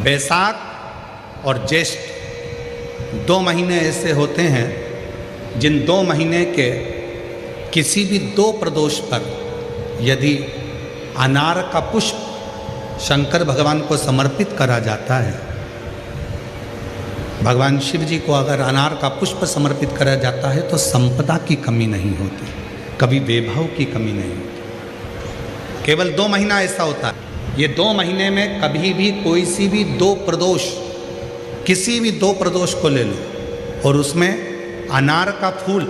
बैसाख और ज्येष्ठ 2 महीने ऐसे होते हैं जिन 2 महीने के किसी भी 2 प्रदोष पर यदि अनार का पुष्प शंकर भगवान को समर्पित करा जाता है, भगवान शिव जी को अगर अनार का पुष्प समर्पित करा जाता है तो संपदा की कमी नहीं होती, कभी वैभव की कमी नहीं होती। केवल 2 महीना ऐसा होता है। ये 2 महीने में कभी भी कोई सी भी 2 प्रदोष, किसी भी 2 प्रदोष को ले लो और उसमें अनार का फूल,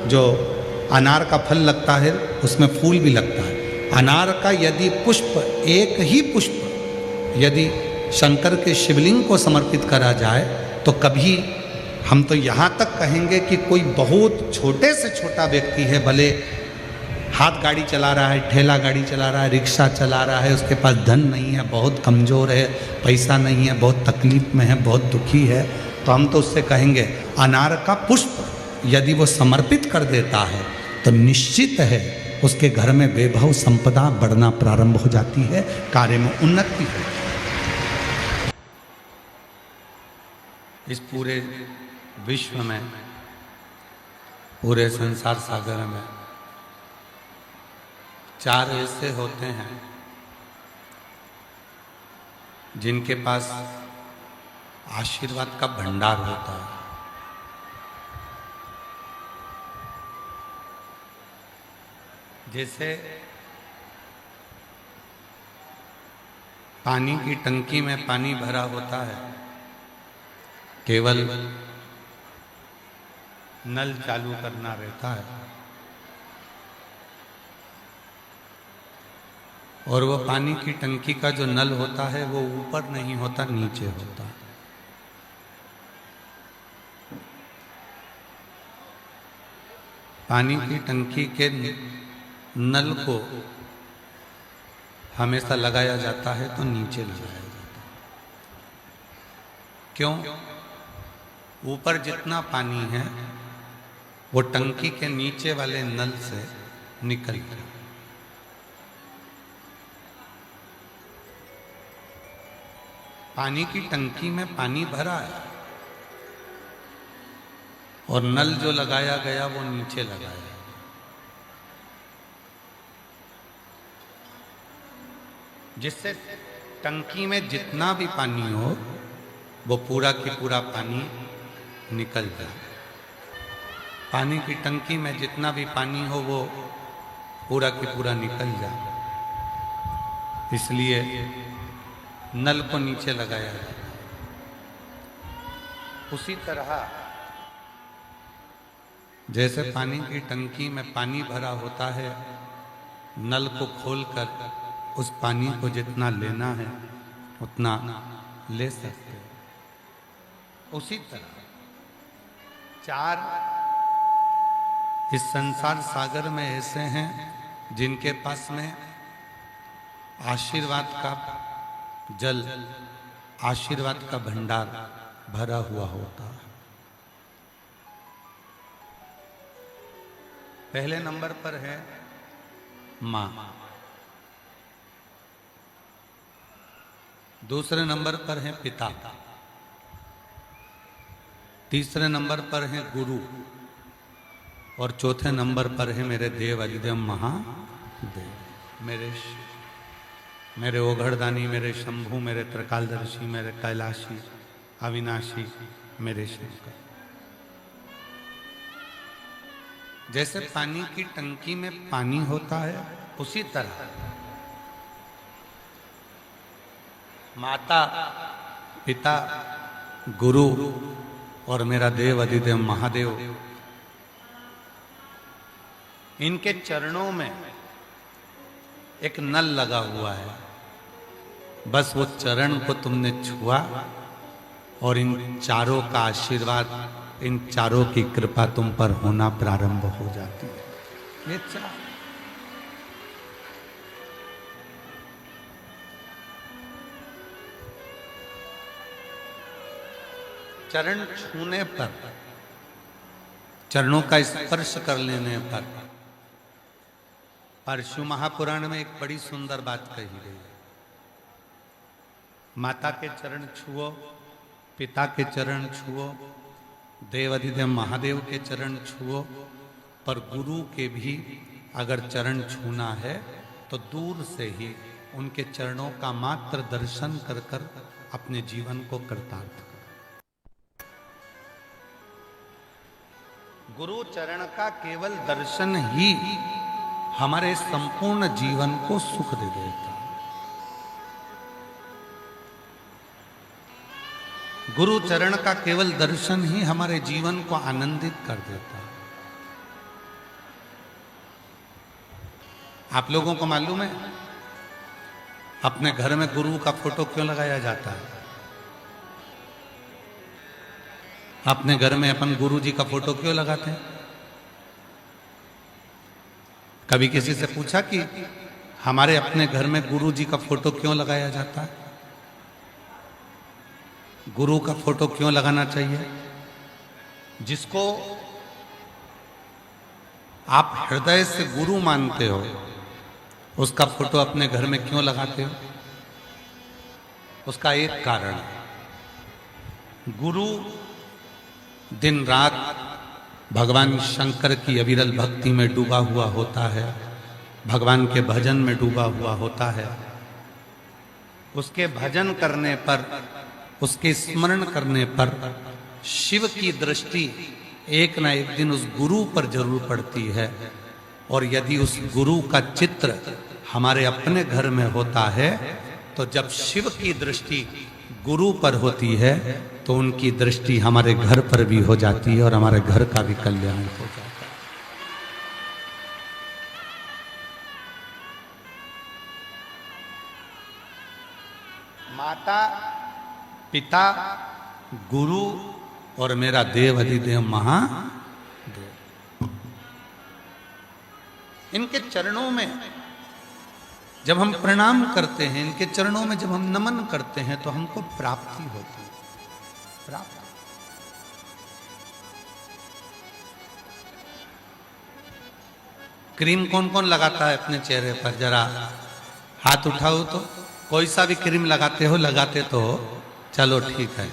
जो अनार का फल लगता है उसमें फूल भी लगता है, अनार का यदि पुष्प, एक ही पुष्प यदि शंकर के शिवलिंग को समर्पित करा जाए तो कभी, हम तो यहाँ तक कहेंगे कि कोई बहुत छोटे से छोटा व्यक्ति है, भले हाथ गाड़ी चला रहा है, ठेला गाड़ी चला रहा है, रिक्शा चला रहा है, उसके पास धन नहीं है, बहुत कमज़ोर है, पैसा नहीं है, बहुत तकलीफ में है, बहुत दुखी है, तो हम तो उससे कहेंगे अनार का पुष्प यदि वो समर्पित कर देता है तो निश्चित है उसके घर में वैभव संपदा बढ़ना प्रारंभ हो जाती है, कार्य में उन्नति होती है। इस पूरे विश्व में, पूरे संसार सागर में 4 ऐसे होते हैं जिनके पास आशीर्वाद का भंडार होता है। जैसे पानी की टंकी में पानी भरा होता है, केवल नल चालू करना रहता है और वो पानी की टंकी का जो नल होता है वो ऊपर नहीं होता, नीचे होता है। पानी की टंकी के नल को हमेशा लगाया जाता है तो नीचे लगाया जाता है। क्यों? ऊपर जितना पानी है वो टंकी के नीचे वाले नल से निकल गया। पानी की टंकी में पानी भरा है और नल जो लगाया गया वो नीचे लगाया, जिससे टंकी में जितना भी पानी हो वो पूरा की पूरा पानी निकल जाए। पानी की टंकी में जितना भी पानी हो वो पूरा की पूरा निकल जाए, इसलिए नल को नीचे लगाया जाता है। उसी तरह जैसे पानी की टंकी में पानी भरा होता है, नल को खोलकर उस पानी को जितना लेना है उतना ले सकते हैं। उसी तरह 4 इस संसार सागर में ऐसे हैं जिनके पास में आशीर्वाद का जल, आशीर्वाद का भंडार भरा हुआ होता है। पहले नंबर पर है माँ, दूसरे नंबर पर है पिता, तीसरे नंबर पर है गुरु और चौथे नंबर पर है मेरे देव अधिदेव महादेव, मेरे ओघड़दानी, मेरे शंभू, मेरे त्रिकालदर्शी, मेरे कैलाशी, अविनाशी, मेरे शंकर। जैसे पानी की टंकी में पानी होता है, उसी तरह माता, पिता, गुरु और मेरा देव अधिदेव महादेव, इनके चरणों में एक नल लगा हुआ है। बस वो चरण को तुमने छुआ और इन चारों का आशीर्वाद, इन चारों की कृपा तुम पर होना प्रारंभ हो जाती है। ये चरण छूने पर, चरणों का स्पर्श कर लेने पर, परशु महापुराण में एक बड़ी सुंदर बात कही गई है। माता के चरण छुओ, पिता के चरण छुओ, देवाधिदेव महादेव के चरण छुओ, पर गुरु के भी अगर चरण छूना है तो दूर से ही उनके चरणों का मात्र दर्शन कर कर अपने जीवन को कृतार्थ करो। गुरु चरण का केवल दर्शन ही हमारे संपूर्ण जीवन को सुख दे देता है। गुरु चरण का केवल दर्शन ही हमारे जीवन को आनंदित कर देता है। आप लोगों को मालूम है अपने घर में गुरु का फोटो क्यों लगाया जाता है? अपने घर में अपन गुरु जी का फोटो क्यों लगाते हैं? कभी किसी से पूछा कि हमारे अपने घर में गुरु जी का फोटो क्यों लगाया जाता है? गुरु का फोटो क्यों लगाना चाहिए? जिसको आप हृदय से गुरु मानते हो उसका फोटो अपने घर में क्यों लगाते हो? उसका एक कारण है, गुरु दिन रात भगवान शंकर की अविरल भक्ति में डूबा हुआ होता है, भगवान के भजन में डूबा हुआ होता है। उसके भजन करने पर, उसके स्मरण करने पर शिव की दृष्टि एक न एक दिन उस गुरु पर जरूर पड़ती है। और यदि उस गुरु का चित्र हमारे अपने घर में होता है तो जब शिव की दृष्टि गुरु पर होती है तो उनकी दृष्टि हमारे घर पर भी हो जाती है और हमारे घर का भी कल्याण हो जाता है। माता, पिता, गुरु और मेरा देव अधिदेव महादेव, इनके चरणों में जब हम प्रणाम करते हैं, इनके चरणों में जब हम नमन करते हैं तो हमको प्राप्ति होती है। प्राप्ति क्रीम कौन कौन लगाता है अपने चेहरे पर? जरा हाथ उठाओ तो। कोई सा भी क्रीम लगाते हो? लगाते तो हो, चलो ठीक है।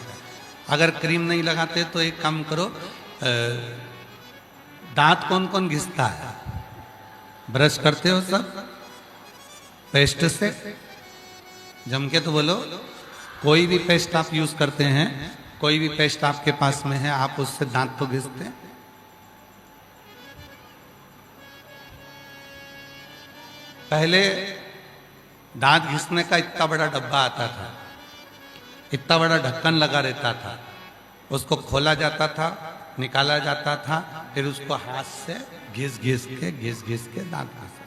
अगर क्रीम नहीं लगाते तो एक काम करो, दांत कौन कौन घिसता है? ब्रश करते हो सब पेस्ट से? जम के तो बोलो। कोई भी पेस्ट आप यूज करते हैं, कोई भी पेस्ट आपके पास में है, आप उससे दांत तो घिसते हैं। पहले दांत घिसने का इतना बड़ा डब्बा आता था, इतना बड़ा ढक्कन लगा रहता था, उसको खोला जाता था, निकाला जाता था, फिर उसको हाथ से घिस घिस के दांत घिस।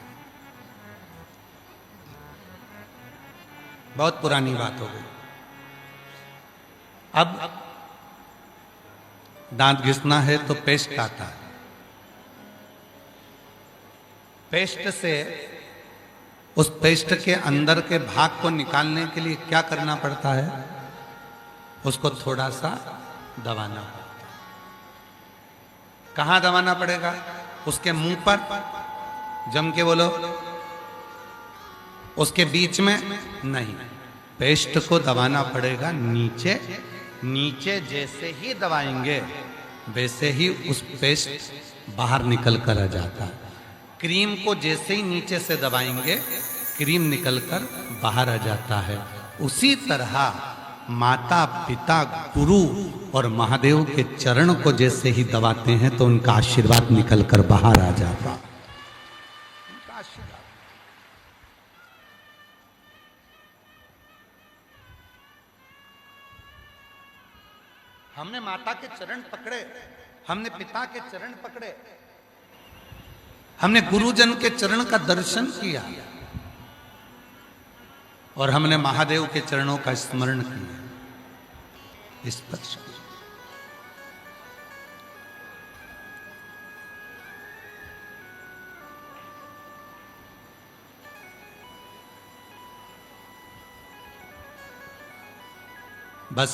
बहुत पुरानी बात हो गई। अब दांत घिसना है तो पेस्ट आता है। पेस्ट से, उस पेस्ट के अंदर के भाग को निकालने के लिए क्या करना पड़ता है? उसको थोड़ा सा दबाना पड़ता है। कहाँ दबाना पड़ेगा? उसके मुंह पर, जम के बोलो। उसके बीच में नहीं, पेस्ट को दबाना पड़ेगा नीचे। नीचे जैसे ही दबाएंगे वैसे ही उस पेस्ट बाहर निकल कर आ जाता है। क्रीम को जैसे ही नीचे से दबाएंगे क्रीम निकलकर बाहर आ जाता है। उसी तरह माता, पिता, गुरु और महादेव के चरण को जैसे ही दबाते हैं तो उनका आशीर्वाद निकलकर बाहर आ जाता है। हमने माता के चरण पकड़े, हमने पिता के चरण पकड़े, हमने गुरुजन के चरण का दर्शन किया और हमने महादेव के चरणों का स्मरण किया, स्पर्श किया। बस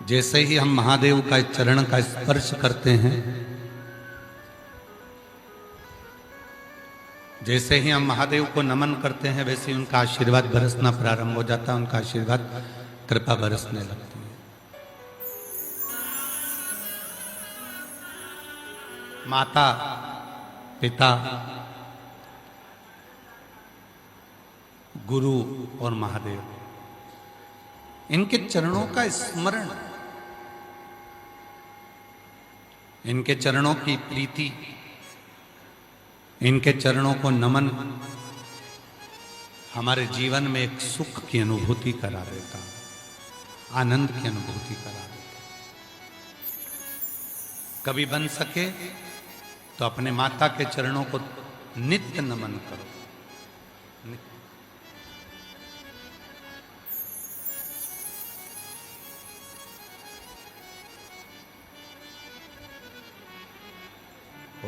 जैसे ही हम महादेव का चरण का स्पर्श करते हैं जैसे ही हम महादेव को नमन करते हैं वैसे ही उनका आशीर्वाद बरसना प्रारंभ हो जाता है, उनका आशीर्वाद कृपा बरसने लगती है। माता पिता गुरु और महादेव, इनके चरणों का स्मरण, इनके चरणों की प्रीति, इनके चरणों को नमन हमारे जीवन में एक सुख की अनुभूति करा देता, आनंद की अनुभूति करा देता। कभी बन सके तो अपने माता के चरणों को नित्य नमन करो।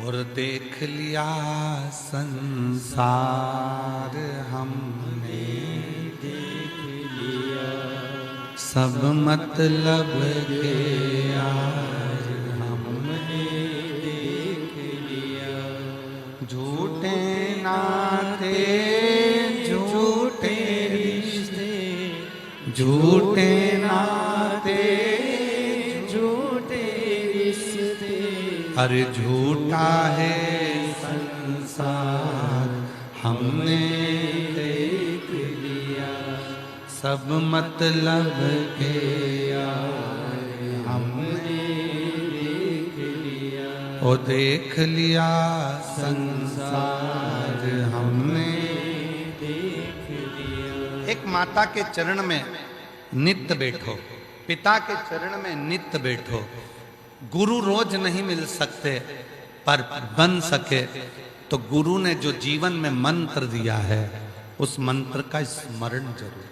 और देख लिया संसार हमने, देख लिया सब मतलब के यार हमने, देख लिया झूठे नाते झूठे रिश्ते, झूठे नाते झूठे रिश्ते, अरे झूठा है संसार हमने देख लिया, सब मतलब के यार हमने देख लिया, ओ देख लिया संसार हमने देख लिया। एक माता के चरण में नित्य बैठो, पिता के चरण में नित्य बैठो। गुरु रोज नहीं मिल सकते, पर बन सके तो गुरु ने जो जीवन में मंत्र दिया है उस मंत्र का स्मरण जरूर।